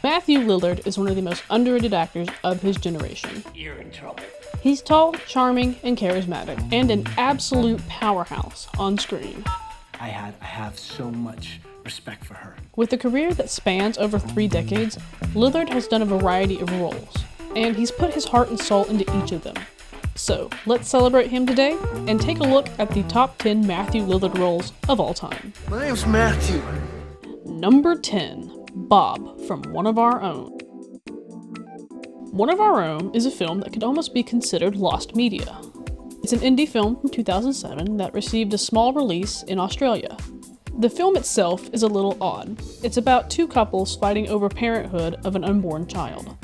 Matthew Lillard is one of the most underrated actors of his generation. You're in trouble. He's tall, charming, and charismatic, and an absolute powerhouse on screen. I have so much respect for her. With a career that spans over 3 decades, Lillard has done a variety of roles, and he's put his heart and soul into each of them. So, let's celebrate him today, and take a look at the top 10 Matthew Lillard roles of all time. My name's Matthew. Number 10, Bob from One of Our Own. One of Our Own is a film that could almost be considered lost media. It's an indie film from 2007 that received a small release in Australia. The film itself is a little odd. It's about 2 couples fighting over parenthood of an unborn child.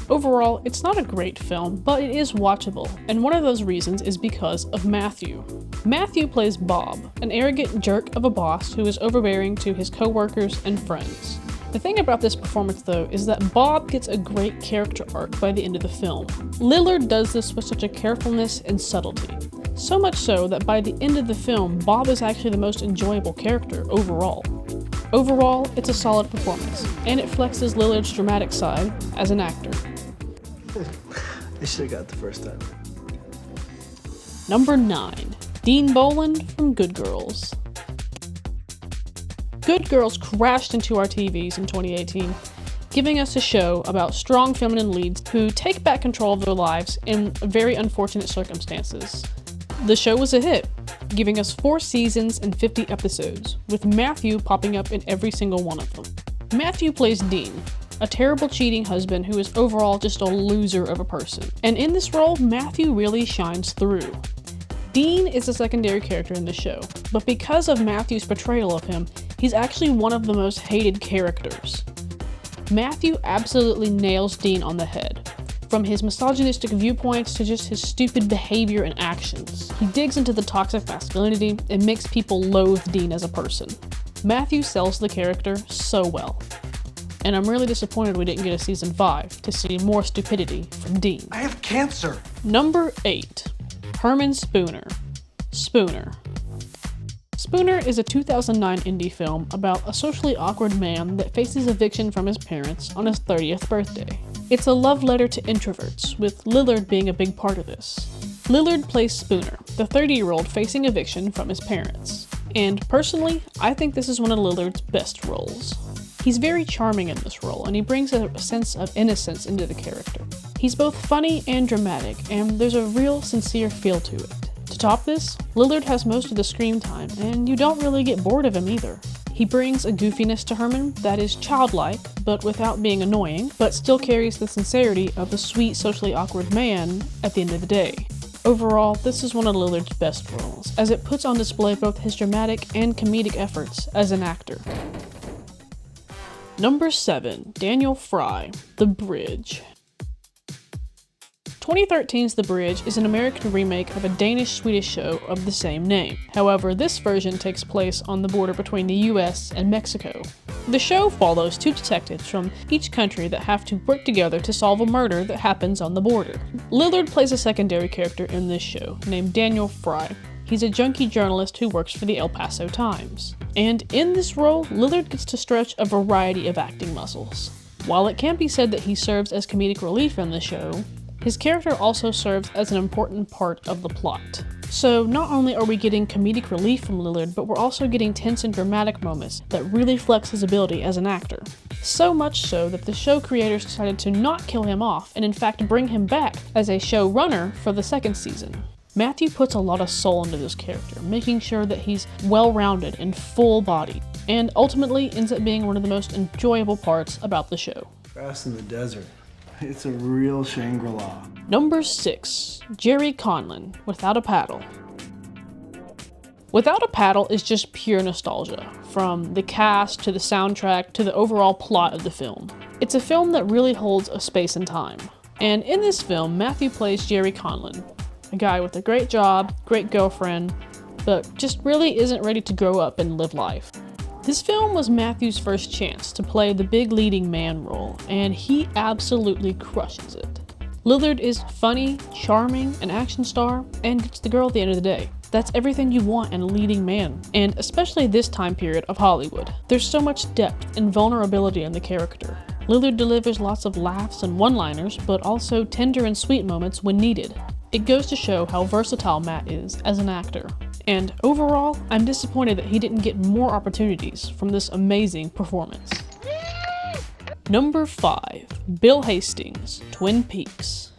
Overall, it's not a great film, but it is watchable, and one of those reasons is because of Matthew. Matthew plays Bob, an arrogant jerk of a boss who is overbearing to his co-workers and friends. The thing about this performance, though, is that Bob gets a great character arc by the end of the film. Lillard does this with such a carefulness and subtlety. So much so that by the end of the film, Bob is actually the most enjoyable character overall. Overall, it's a solid performance, and it flexes Lillard's dramatic side as an actor. I should have got the first time. Number 9. Dean Boland from Good Girls. Good Girls crashed into our TVs in 2018, giving us a show about strong feminine leads who take back control of their lives in very unfortunate circumstances. The show was a hit, giving us 4 seasons and 50 episodes, with Matthew popping up in every single one of them. Matthew plays Dean, a terrible cheating husband who is overall just a loser of a person. And in this role, Matthew really shines through. Dean is a secondary character in the show, but because of Matthew's portrayal of him, he's actually one of the most hated characters. Matthew absolutely nails Dean on the head. From his misogynistic viewpoints to just his stupid behavior and actions. He digs into the toxic masculinity and makes people loathe Dean as a person. Matthew sells the character so well. And I'm really disappointed we didn't get a season 5 to see more stupidity from Dean. I have cancer. Number 8. Herman Spooner. Spooner. Spooner is a 2009 indie film about a socially awkward man that faces eviction from his parents on his 30th birthday. It's a love letter to introverts, with Lillard being a big part of this. Lillard plays Spooner, the 30-year-old facing eviction from his parents. And personally, I think this is one of Lillard's best roles. He's very charming in this role, and he brings a sense of innocence into the character. He's both funny and dramatic, and there's a real sincere feel to it. To top this, Lillard has most of the screen time, and you don't really get bored of him either. He brings a goofiness to Herman that is childlike, but without being annoying, but still carries the sincerity of the sweet, socially awkward man at the end of the day. Overall, this is one of Lillard's best roles, as it puts on display both his dramatic and comedic efforts as an actor. Number 7. Daniel Frye, The Bridge. 2013's The Bridge is an American remake of a Danish-Swedish show of the same name. However, this version takes place on the border between the US and Mexico. The show follows 2 detectives from each country that have to work together to solve a murder that happens on the border. Lillard plays a secondary character in this show, named Daniel Frye. He's a junkie journalist who works for the El Paso Times. And in this role, Lillard gets to stretch a variety of acting muscles. While it can be said that he serves as comedic relief in the show, his character also serves as an important part of the plot. So not only are we getting comedic relief from Lillard, but we're also getting tense and dramatic moments that really flex his ability as an actor. So much so that the show creators decided to not kill him off, and in fact bring him back as a showrunner for the 2nd season. Matthew puts a lot of soul into this character, making sure that he's well-rounded and full-bodied, and ultimately ends up being one of the most enjoyable parts about the show. Grass in the desert. It's a real Shangri-La. Number 6. Jerry Conlaine, Without a Paddle. Without a Paddle is just pure nostalgia, from the cast to the soundtrack to the overall plot of the film. It's a film that really holds a space and time. And in this film, Matthew plays Jerry Conlaine, a guy with a great job, great girlfriend, but just really isn't ready to grow up and live life. This film was Matthew's first chance to play the big leading man role, and he absolutely crushes it. Lillard is funny, charming, an action star, and gets the girl at the end of the day. That's everything you want in a leading man, and especially this time period of Hollywood. There's so much depth and vulnerability in the character. Lillard delivers lots of laughs and one-liners, but also tender and sweet moments when needed. It goes to show how versatile Matt is as an actor. And overall, I'm disappointed that he didn't get more opportunities from this amazing performance. Number 5. Bill Hastings, Twin Peaks.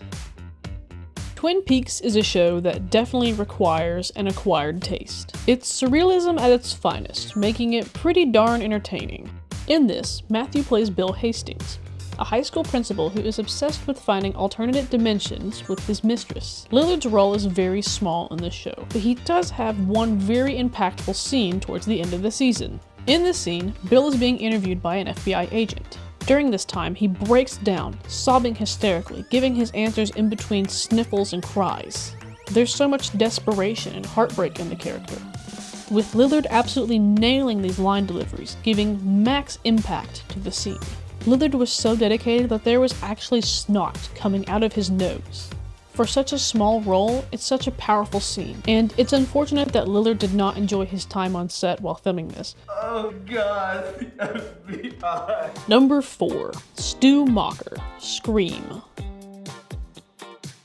Twin Peaks is a show that definitely requires an acquired taste. It's surrealism at its finest, making it pretty darn entertaining. In this, Matthew plays Bill Hastings, a high school principal who is obsessed with finding alternate dimensions with his mistress. Lillard's role is very small in this show, but he does have one very impactful scene towards the end of the season. In this scene, Bill is being interviewed by an FBI agent. During this time, he breaks down, sobbing hysterically, giving his answers in between sniffles and cries. There's so much desperation and heartbreak in the character, with Lillard absolutely nailing these line deliveries, giving max impact to the scene. Lillard was so dedicated that there was actually snot coming out of his nose. For such a small role, it's such a powerful scene, and it's unfortunate that Lillard did not enjoy his time on set while filming this. Oh God, the FBI. Number 4. Stu Macher, Scream.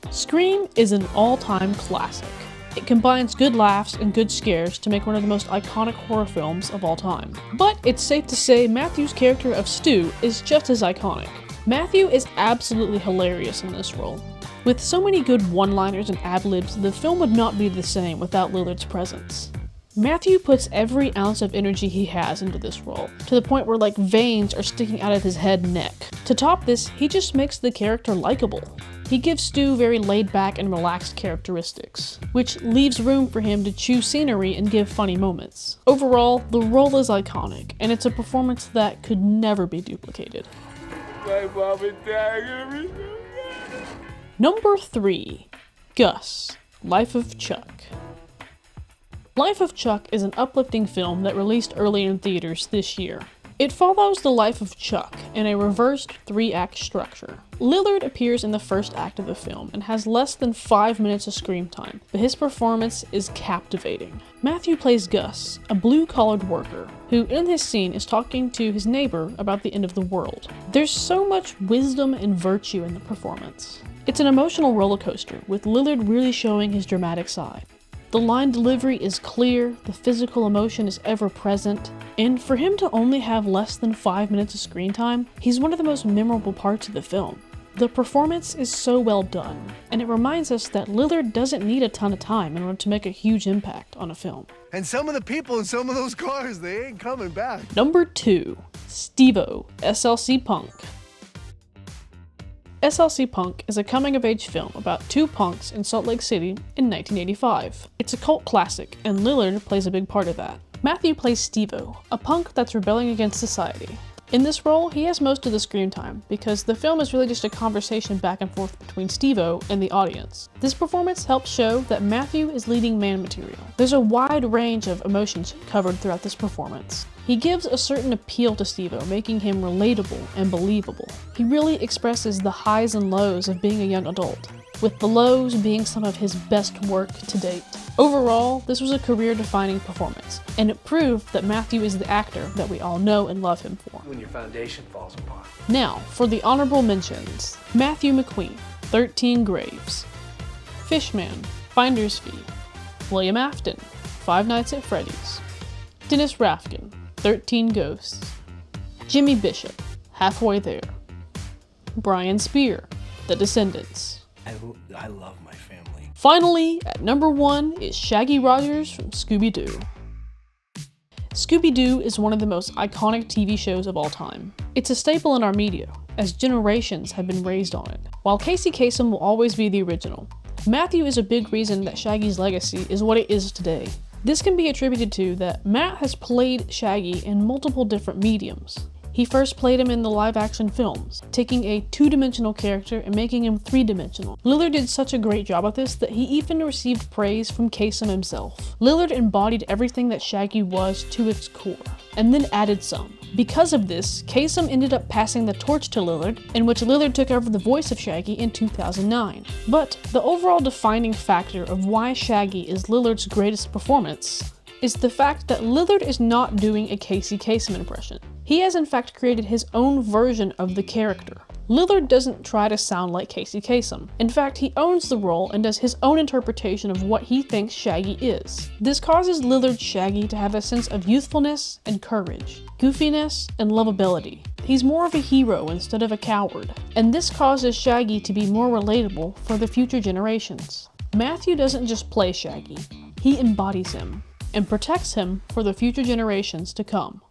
Scream is an all-time classic. It combines good laughs and good scares to make one of the most iconic horror films of all time. But it's safe to say Matthew's character of Stu is just as iconic. Matthew is absolutely hilarious in this role. With so many good one-liners and ad-libs, the film would not be the same without Lillard's presence. Matthew puts every ounce of energy he has into this role, to the point where like veins are sticking out of his head and neck. To top this, he just makes the character likable. He gives Stu very laid-back and relaxed characteristics, which leaves room for him to chew scenery and give funny moments. Overall, the role is iconic, and it's a performance that could never be duplicated. My mom and dad are gonna be so mad. Number 3. Gus, Life of Chuck. Life of Chuck is an uplifting film that released early in theaters this year. It follows the life of Chuck in a reversed 3-act structure. Lillard appears in the first act of the film and has less than 5 minutes of screen time, but his performance is captivating. Matthew plays Gus, a blue-collared worker, who in this scene is talking to his neighbor about the end of the world. There's so much wisdom and virtue in the performance. It's an emotional roller coaster, with Lillard really showing his dramatic side. The line delivery is clear, the physical emotion is ever present, and for him to only have less than 5 minutes of screen time, he's one of the most memorable parts of the film. The performance is so well done, and it reminds us that Lillard doesn't need a ton of time in order to make a huge impact on a film. And some of the people in some of those cars, they ain't coming back. Number 2. Stevo, SLC Punk. SLC Punk is a coming-of-age film about 2 punks in Salt Lake City in 1985. It's a cult classic, and Lillard plays a big part of that. Matthew plays Stevo, a punk that's rebelling against society. In this role, he has most of the screen time, because the film is really just a conversation back and forth between Stevo and the audience. This performance helps show that Matthew is leading man material. There's a wide range of emotions covered throughout this performance. He gives a certain appeal to Stevo, making him relatable and believable. He really expresses the highs and lows of being a young adult, with the lows being some of his best work to date. Overall, this was a career-defining performance, and it proved that Matthew is the actor that we all know and love him for. When your foundation falls apart. Now, for the honorable mentions. Matthew McQueen, 13 Graves. Fishman, Finder's Fee. William Afton, Five Nights at Freddy's. Dennis Rafkin, 13 Ghosts. Jimmy Bishop, Halfway There. Brian Spear, The Descendants. I love my family. Finally, at number 1 is Shaggy Rogers from Scooby-Doo. Scooby-Doo is one of the most iconic TV shows of all time. It's a staple in our media, as generations have been raised on it. While Casey Kasem will always be the original, Matthew is a big reason that Shaggy's legacy is what it is today. This can be attributed to that Matt has played Shaggy in multiple different mediums. He first played him in the live-action films, taking a 2-dimensional character and making him 3-dimensional. Lillard did such a great job at this that he even received praise from Kasem himself. Lillard embodied everything that Shaggy was to its core, and then added some. Because of this, Kasem ended up passing the torch to Lillard, in which Lillard took over the voice of Shaggy in 2009. But the overall defining factor of why Shaggy is Lillard's greatest performance is the fact that Lillard is not doing a Casey Kasem impression. He has in fact created his own version of the character. Lillard doesn't try to sound like Casey Kasem. In fact, he owns the role and does his own interpretation of what he thinks Shaggy is. This causes Lillard's Shaggy to have a sense of youthfulness and courage, goofiness and lovability. He's more of a hero instead of a coward, and this causes Shaggy to be more relatable for the future generations. Matthew doesn't just play Shaggy, he embodies him and protects him for the future generations to come.